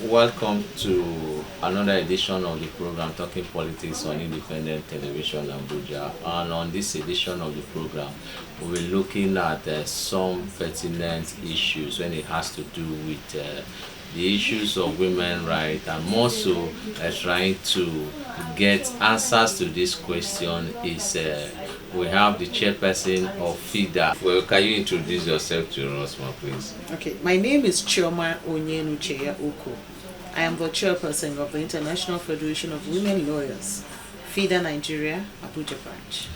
Welcome to another edition of the program Talking Politics on Independent Television Abuja. And on this edition of the program, we'll be looking at some pertinent issues when it has to do with the issues of women rights, and more so trying to get answers to this question is we have the chairperson of FIDA. Well, can you introduce yourself to us, please? Okay, my name is Chioma Onyenucheya Oko. I am the chairperson of the International Federation of Women Lawyers, FIDA Nigeria, Abuja branch.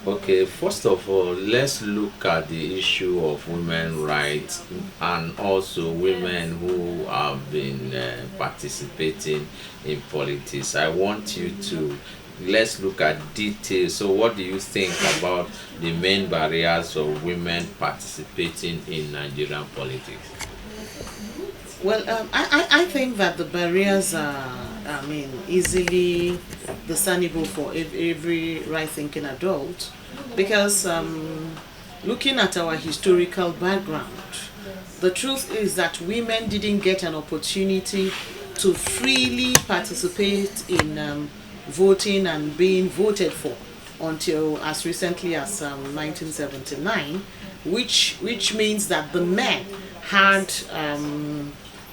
Okay, first of all, let's look at the issue of women's rights and also women who have been participating in politics. I want you to let's look at details. So, what do you think about the main barriers of women participating in Nigerian politics? Well, I think that the barriers are, easily discernible for every right-thinking adult because looking at our historical background, the truth is that women didn't get an opportunity to freely participate in voting and being voted for until as recently as 1979, which means that the men had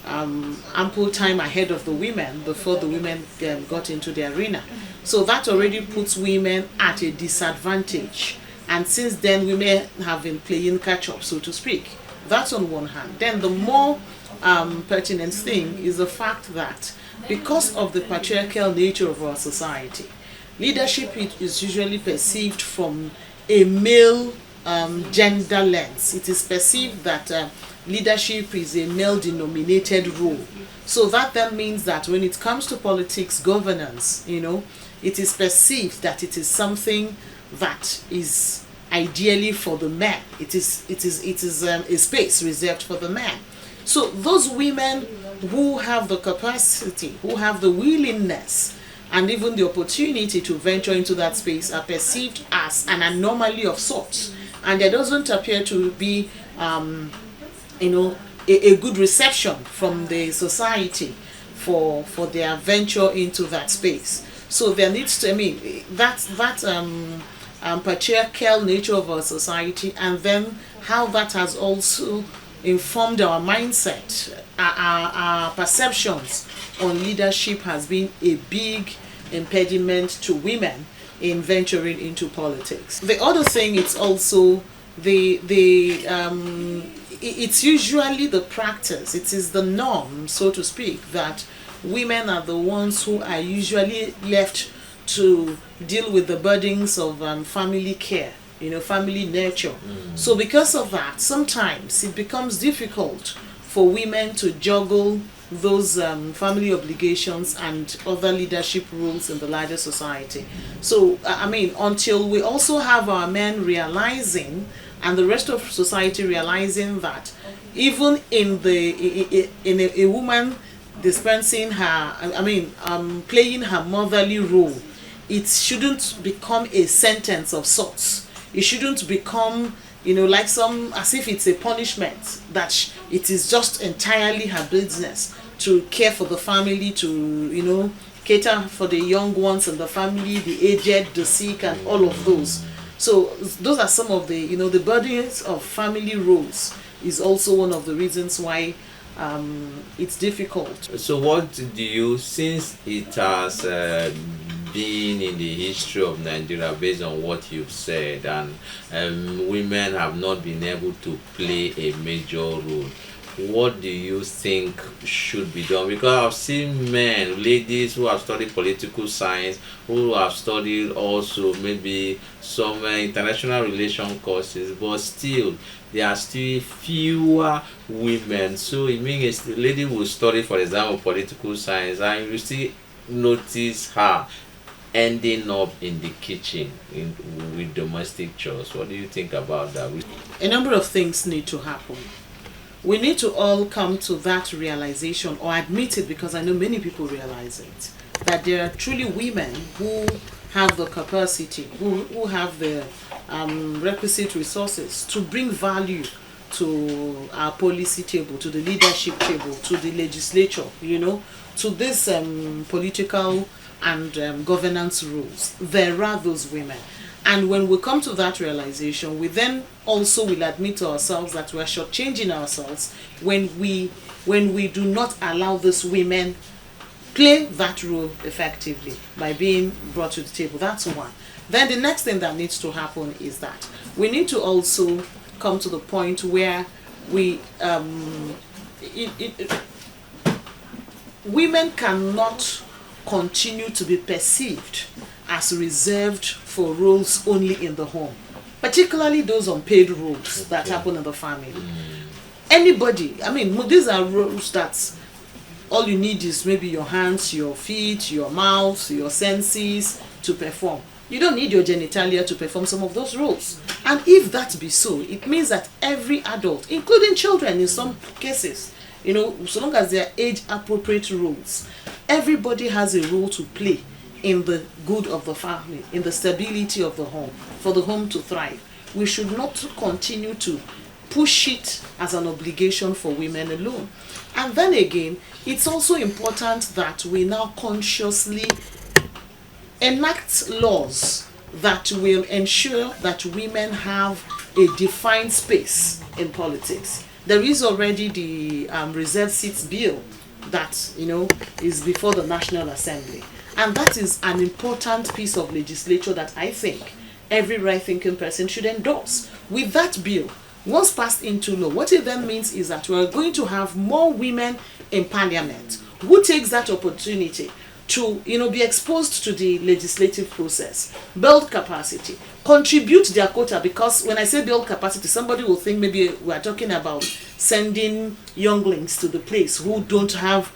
ample time ahead of the women before the women got into the arena. So that already puts women at a disadvantage. And since then, women have been playing catch up, so to speak. That's on one hand. Then the more pertinent thing is the fact that because of the patriarchal nature of our society, leadership is usually perceived from a male gender lens. It is perceived that leadership is a male-denominated role. So that then means that when it comes to politics governance, it is perceived that it is something that is ideally for the men. It is a space reserved for the men. So those women who have the capacity, who have the willingness, and even the opportunity to venture into that space are perceived as an anomaly of sorts. And there doesn't appear to be a good reception from the society for their venture into that space. So there needs to, that patriarchal nature of our society, and then how that has also informed our mindset, our perceptions on leadership has been a big impediment to women in venturing into politics. The other thing, it's also it's usually the practice, it is the norm, so to speak, that women are the ones who are usually left to deal with the burdens of family care, family nurture. So because of that, sometimes it becomes difficult for women to juggle those family obligations and other leadership roles in the larger society. So, until we also have our men realizing and the rest of society realizing that even in a woman dispensing her, playing her motherly role, it shouldn't become a sentence of sorts. It shouldn't become, as if it's a punishment, that it is just entirely her business to care for the family, to, cater for the young ones in the family, the aged, the sick, and all of those. So those are some of the, the burdens of family roles is also one of the reasons why it's difficult. So what do you, since it has been in the history of Nigeria based on what you've said, and women have not been able to play a major role, what do you think should be done? Because I've seen men, ladies who have studied political science, who have studied also maybe some international relation courses, but still there are still fewer women. So it means a lady will study, for example, political science, and you still notice her ending up in the kitchen with domestic chores. What do you think about that? A number of things need to happen. We need to all come to that realization, or admit it, because I know many people realize it, that there are truly women who have the capacity, who have the requisite resources to bring value to our policy table, to the leadership table, to the legislature, to this political and governance rules, there are those women. And when we come to that realization, we then also will admit to ourselves that we are shortchanging ourselves when we do not allow these women play that role effectively by being brought to the table. That's one. Then the next thing that needs to happen is that we need to also come to the point where women cannot continue to be perceived as reserved for roles only in the home, particularly those unpaid roles that happen in the family. Anybody, these are roles that all you need is maybe your hands, your feet, your mouth, your senses to perform. You don't need your genitalia to perform some of those roles. And if that be so, it means that every adult, including children in some cases, so long as they are age appropriate roles, everybody has a role to play in the good of the family, in the stability of the home, for the home to thrive. We should not continue to push it as an obligation for women alone. And then again, it's also important that we now consciously enact laws that will ensure that women have a defined space in politics. There is already the reserved seats bill that is before the National Assembly, and that is an important piece of legislation that I think every right-thinking person should endorse. With that bill, once passed into law, what it then means is that we are going to have more women in parliament who takes that opportunity to be exposed to the legislative process, build capacity, contribute their quota. Because when I say build capacity, somebody will think maybe we are talking about sending younglings to the place who don't have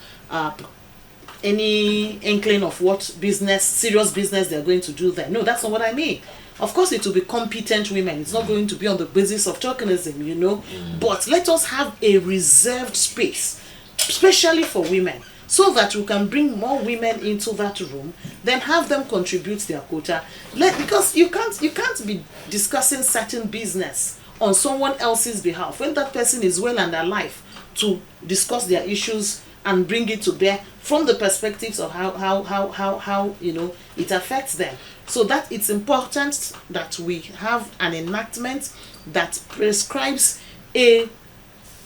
any inkling of what serious business they're going to do there. No, that's not what I mean. Of course, it will be competent women. It's not going to be on the basis of tokenism, But let us have a reserved space, especially for women, so that we can bring more women into that room, then have them contribute their quota. Because you can't be discussing certain business on someone else's behalf when that person is well and alive to discuss their issues and bring it to bear from the perspectives of how it affects them. So that it's important that we have an enactment that prescribes a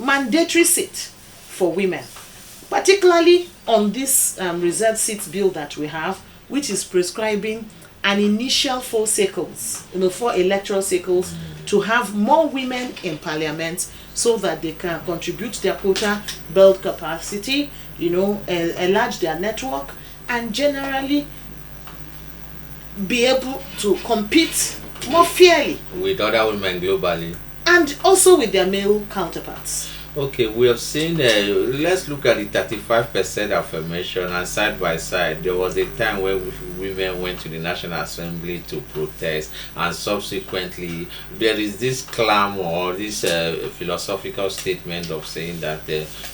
mandatory seat for women, particularly on this reserved seats bill that we have, which is prescribing an initial 4 cycles, 4 electoral cycles, to have more women in parliament so that they can contribute their quota, build capacity, enlarge their network, and generally be able to compete more fairly with other women globally, and also with their male counterparts. Okay, we have seen, let's look at the 35% affirmation, and side by side, there was a time when women went to the National Assembly to protest, and subsequently, there is this clamor or this philosophical statement of saying that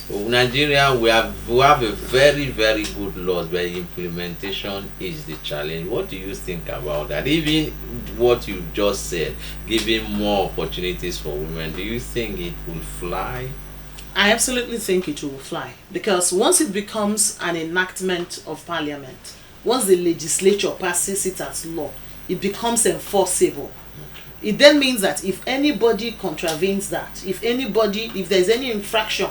Nigeria, we have a very, very good law, but implementation is the challenge. What do you think about that? Even what you just said, giving more opportunities for women, do you think it will fly? I absolutely think it will fly, because once it becomes an enactment of parliament, once the legislature passes it as law, it becomes enforceable. It then means that if anybody contravenes that, if there's any infraction,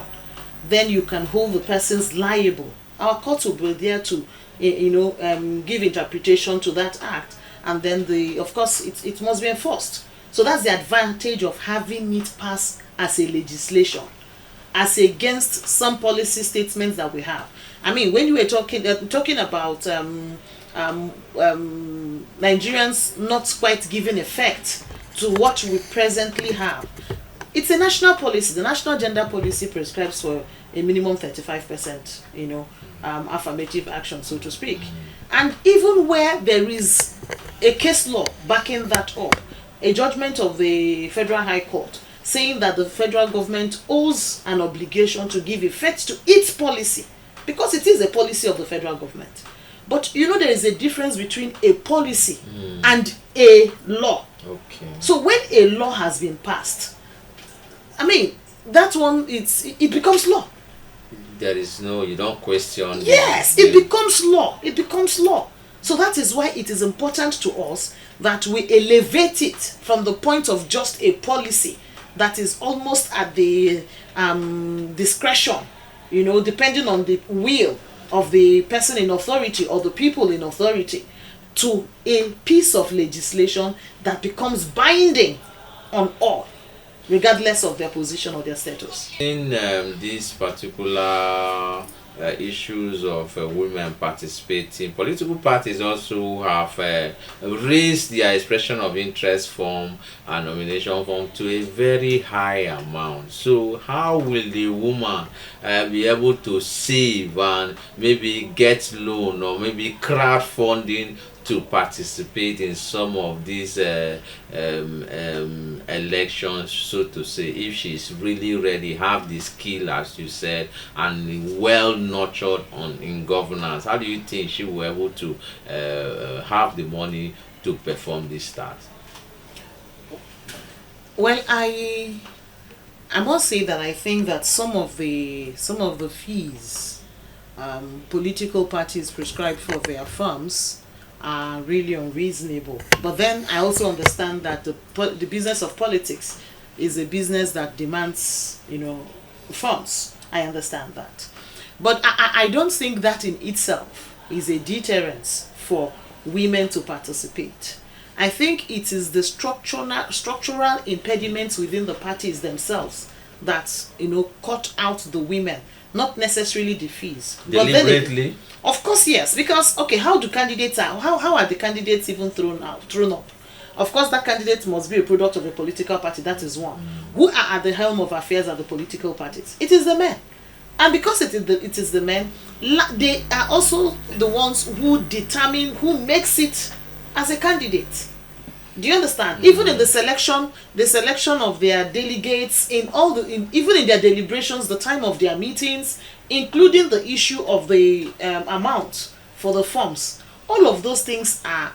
then you can hold the persons liable. Our court will be there to give interpretation to that act, and then of course it must be enforced. So that's the advantage of having it passed as a legislation, as against some policy statements that we have. When you were talking about Nigerians not quite giving effect to what we presently have, it's a national policy. The national gender policy prescribes for a minimum 35%, affirmative action, so to speak. And even where there is a case law backing that up, a judgment of the Federal High Court saying that the federal government owes an obligation to give effect to its policy, because it is a policy of the federal government. But there is a difference between a policy and a law. Okay. So when a law has been passed, I mean, that one, it becomes law. There is no, you don't question. Yes, it becomes law. It becomes law. So that is why it is important to us that we elevate it from the point of just a policy that is almost at the discretion, depending on the will of the person in authority or the people in authority, to a piece of legislation that becomes binding on all, regardless of their position or their status. In these particular issues of women participating, political parties also have raised their expression of interest form and nomination form to a very high amount. So how will the woman be able to save and maybe get loan or maybe crowdfunding to participate in some of these elections, so to say, if she's really ready, have the skill, as you said, and well nurtured in governance? How do you think she will be able to have the money to perform this task? Well, I must say that I think that some of the fees political parties prescribe for their firms are really unreasonable. But then I also understand that the business of politics is a business that demands, funds. I understand that. But I don't think that in itself is a deterrence for women to participate. I think it is the structural impediments within the parties themselves that, cut out the women, not necessarily the fees. Deliberately? Of course, yes. Because, okay, how are the candidates even thrown up? Of course, that candidate must be a product of a political party. That is one. Who are at the helm of affairs at the political parties? It is the men. And because it is the men, they are also the ones who determine who makes it as a candidate. Do you understand? Even in the selection of their delegates, even in their deliberations, the time of their meetings, including the issue of the amount for the forms, all of those things are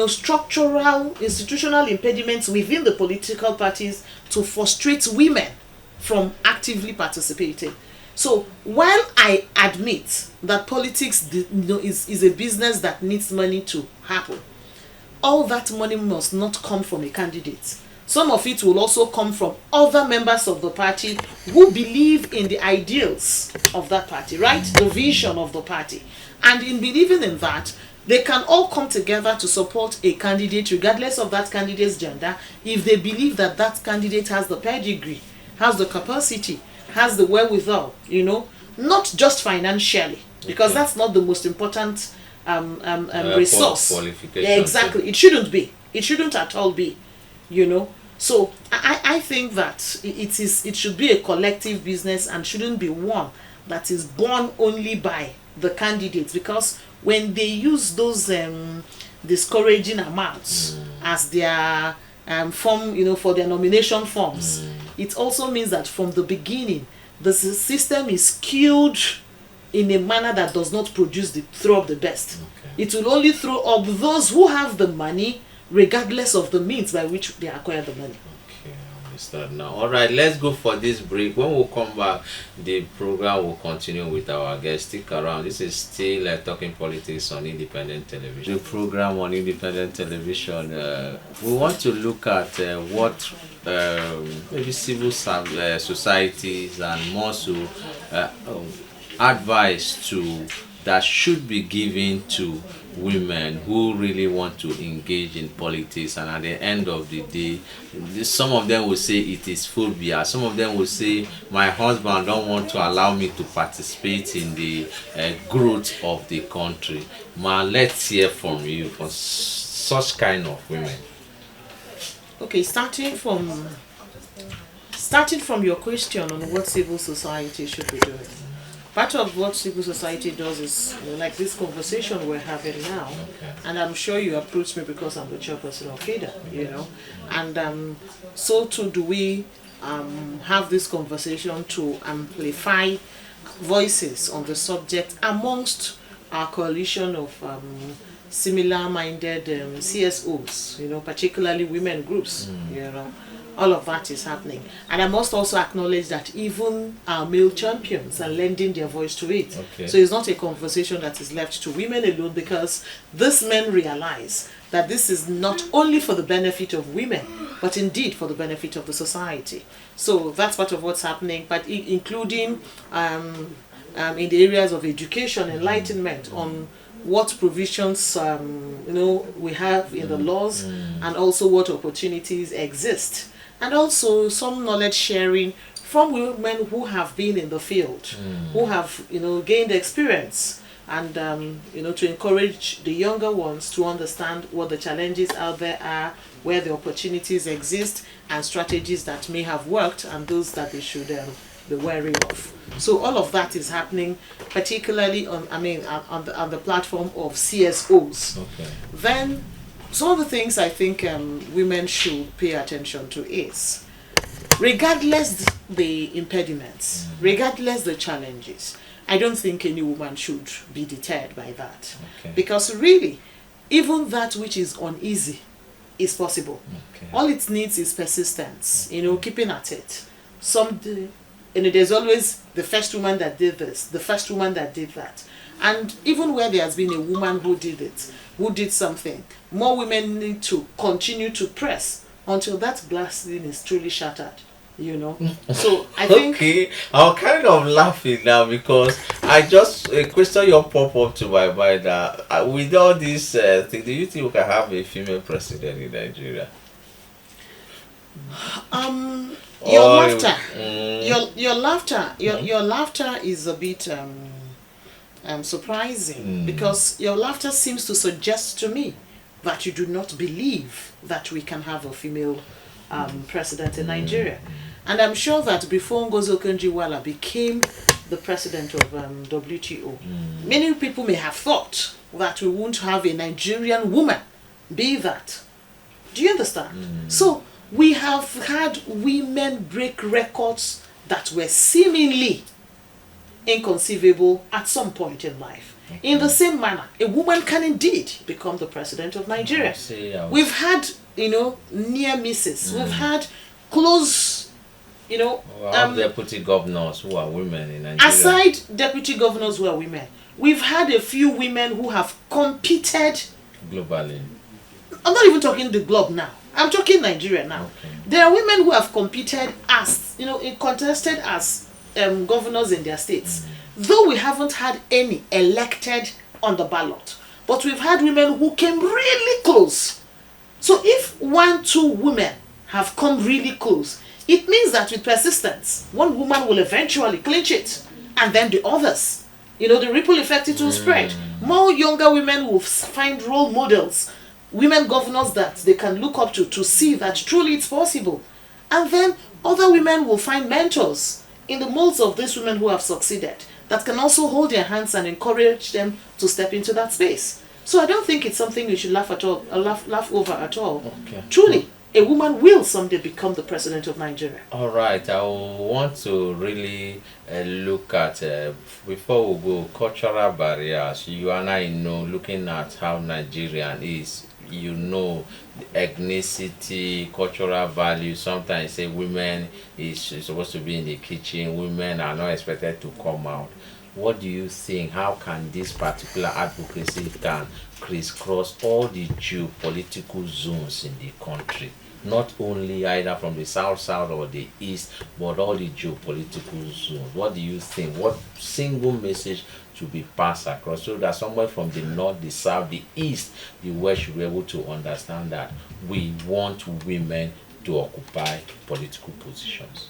structural, institutional impediments within the political parties to frustrate women from actively participating. So while I admit that politics is a business that needs money to happen, all that money must not come from a candidate. Some of it will also come from other members of the party who believe in the ideals of that party, right? The vision of the party. And in believing in that, they can all come together to support a candidate regardless of that candidate's gender, if they believe that that candidate has the pedigree, has the capacity, has the wherewithal, not just financially, because that's not the most important resource. Qualification. Yeah, exactly. It shouldn't be. It shouldn't at all be. So I think that it should be a collective business and shouldn't be one that is borne only by the candidates, because when they use those discouraging amounts as their form, for their nomination forms, it also means that from the beginning the system is skewed in a manner that does not throw up the best. Okay. It will only throw up those who have the money, regardless of the means by which they acquire the money. Okay, I understand now. All right, let's go for this break. When we come back, the program will continue with our guest. Stick around. This is still Talking Politics on Independent Television. The program on Independent Television, we want to look at what maybe civil societies and more so advice that should be given to women who really want to engage in politics. And at the end of the day, some of them will say it is phobia. Some of them will say, my husband don't want to allow me to participate in the growth of the country. Man, let's hear from you for such kind of women. Okay, starting from your question on what civil society should be doing. Part of what civil society does is like this conversation we're having now, Okay. and I'm sure you approached me because I'm the chairperson of FIDA, and so too do we have this conversation to amplify voices on the subject amongst our coalition of similar-minded CSOs, particularly women groups, all of that is happening. And I must also acknowledge that even our male champions are lending their voice to it. Okay. So it's not a conversation that is left to women alone, because these men realize that this is not only for the benefit of women, but indeed for the benefit of the society. So that's part of what's happening, but including in the areas of education, enlightenment on what provisions we have in the laws, and also what opportunities exist, and also some knowledge sharing from women who have been in the field, who have gained experience, and to encourage the younger ones to understand what the challenges out there are, where the opportunities exist, and strategies that may have worked and those that they should be wary of. So all of that is happening, particularly on the platform of CSOs. Okay. Then some of the things I think women should pay attention to is, regardless the impediments, regardless the challenges, I don't think any woman should be deterred by that. Okay. Because really, even that which is uneasy is possible. Okay. All it needs is persistence, keeping at it. There's always the first woman that did this, the first woman that did that. And even where there has been a woman who did it, who did something, more women need to continue to press until that glass ceiling is truly shattered. So I think Okay, I'm kind of laughing now because I just a question you pop up to my mind that with all this thing, do you think we can have a female president in Nigeria? your Or- laughter, your laughter is a bit surprising, because your laughter seems to suggest to me that you do not believe that we can have a female president in Nigeria. And I'm sure that before Ngozi Okonjo-Iweala became the president of WTO, many people may have thought that we won't have a Nigerian woman be that. Do you understand? So we have had women break records that were seemingly inconceivable at some point in life. In the same manner, a woman can indeed become the president of Nigeria. We've had, near misses. We've had close, deputy governors who are women in Nigeria. aside deputy governors who are women, we've had a few women who have competed. Globally. I'm not even talking the globe now. I'm talking Nigeria now. Okay. There are women who have competed as, contested as governors in their states. Though we haven't had any elected on the ballot, but we've had women who came really close. So if 1-2 women have come really close, it means that with persistence, one woman will eventually clinch it, and then the others. The ripple effect, it will spread. More younger women will find role models, women governors that they can look up to see that truly it's possible. And then other women will find mentors in the molds of these women who have succeeded, that can also hold their hands and encourage them to step into that space. So I don't think it's something we should laugh over at all. Okay. Truly, a woman will someday become the president of Nigeria. All right, I want to really look at, before we go, cultural barriers. You and I know, looking at how Nigerian is, ethnicity, cultural values. Sometimes say women is supposed to be in the kitchen, women are not expected to come out. What do you think? How can this particular advocacy can crisscross all the geopolitical zones in the country? Not only either from the south or the east, but all the geopolitical zones. What do you think? What single message to be passed across so that somewhere from the north, the south, the east, the west should be able to understand that we want women to occupy political positions?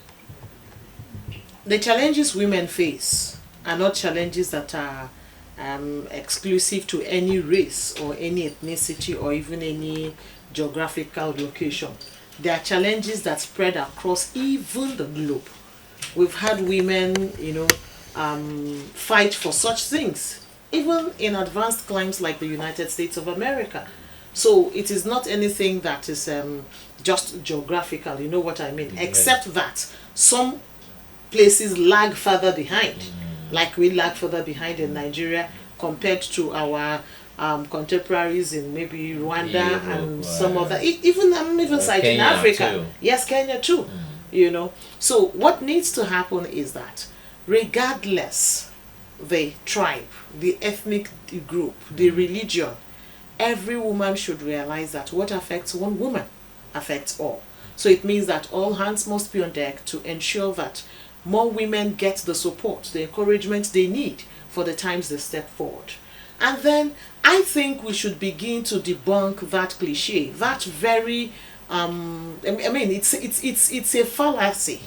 The challenges women face are not challenges that are exclusive to any race or any ethnicity or even any geographical location. There are challenges that spread across even the globe. We've had women, fight for such things, even in advanced climes like the United States of America. So it is not anything that is just geographical, you know what I mean, except that some places lag further behind, like we lag further behind in Nigeria compared to our contemporaries in maybe Rwanda Europe, and some other, even I'm even citing Kenya Africa. too. Yes, Kenya too. You know, so what needs to happen is that regardless the tribe, the ethnic group, the religion, every woman should realize that what affects one woman affects all. So it means that all hands must be on deck to ensure that more women get the support, the encouragement they need for the times they step forward. And then I think we should begin to debunk that cliche, that very I mean it's a fallacy.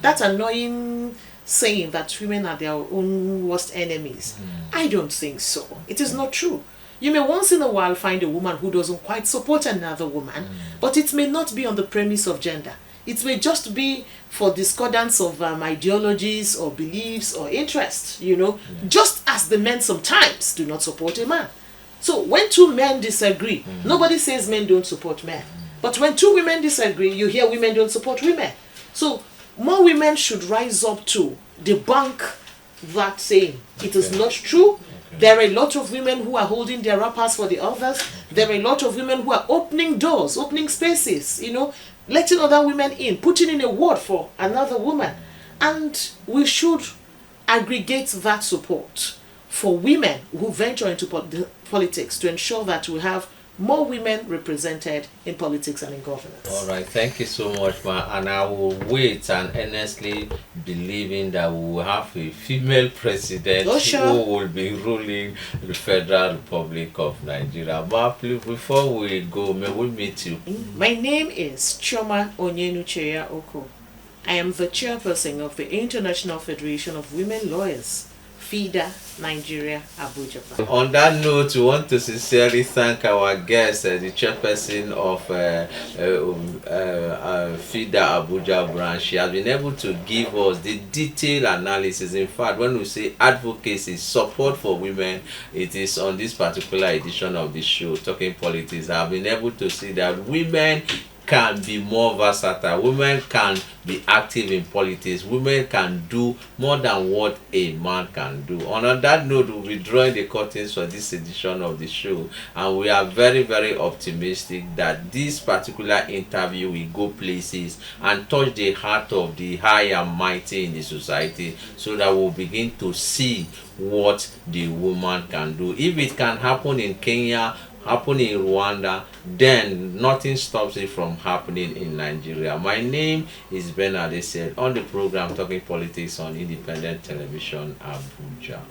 That annoying saying that women are their own worst enemies. I don't think so. It is not true. You may once in a while find a woman who doesn't quite support another woman, but it may not be on the premise of gender. It may just be for discordance of ideologies or beliefs or interests, you know, just as the men sometimes do not support a man. So when two men disagree, nobody says men don't support men. But when two women disagree, you hear women don't support women. So more women should rise up to debunk that saying. It is not true. There are a lot of women who are holding their wrappers for the others. There are a lot of women who are opening doors, opening spaces, you know, letting other women in, putting in a word for another woman. And we should aggregate that support for women who venture into politics to ensure that we have more women represented in politics and in governance. All right, thank you so much, ma. And I will wait and earnestly believing that we will have a female president who will be ruling the Federal Republic of Nigeria. But please, before we go, may we meet you? My name is Chioma Onyenucheya Oko. I am the chairperson of the International Federation of Women Lawyers, FIDA, Nigeria, Abuja. On that note, we want to sincerely thank our guest, the chairperson of FIDA Abuja branch. She has been able to give us the detailed analysis. In fact, when we say advocacy, support for women, it is on this particular edition of the show, Talking Politics. I have been able to see that women can be more versatile. Women can be active in politics. Women can do more than what a man can do. On that note, we'll be drawing the curtains for this edition of the show, and we are very, very optimistic that this particular interview will go places and touch the heart of the high and mighty in the society, so that we'll begin to see what the woman can do. If it can happen in Kenya, happen in Rwanda, then nothing stops it from happening in Nigeria. My name is Bernard Said on the program Talking Politics on Independent Television Abuja.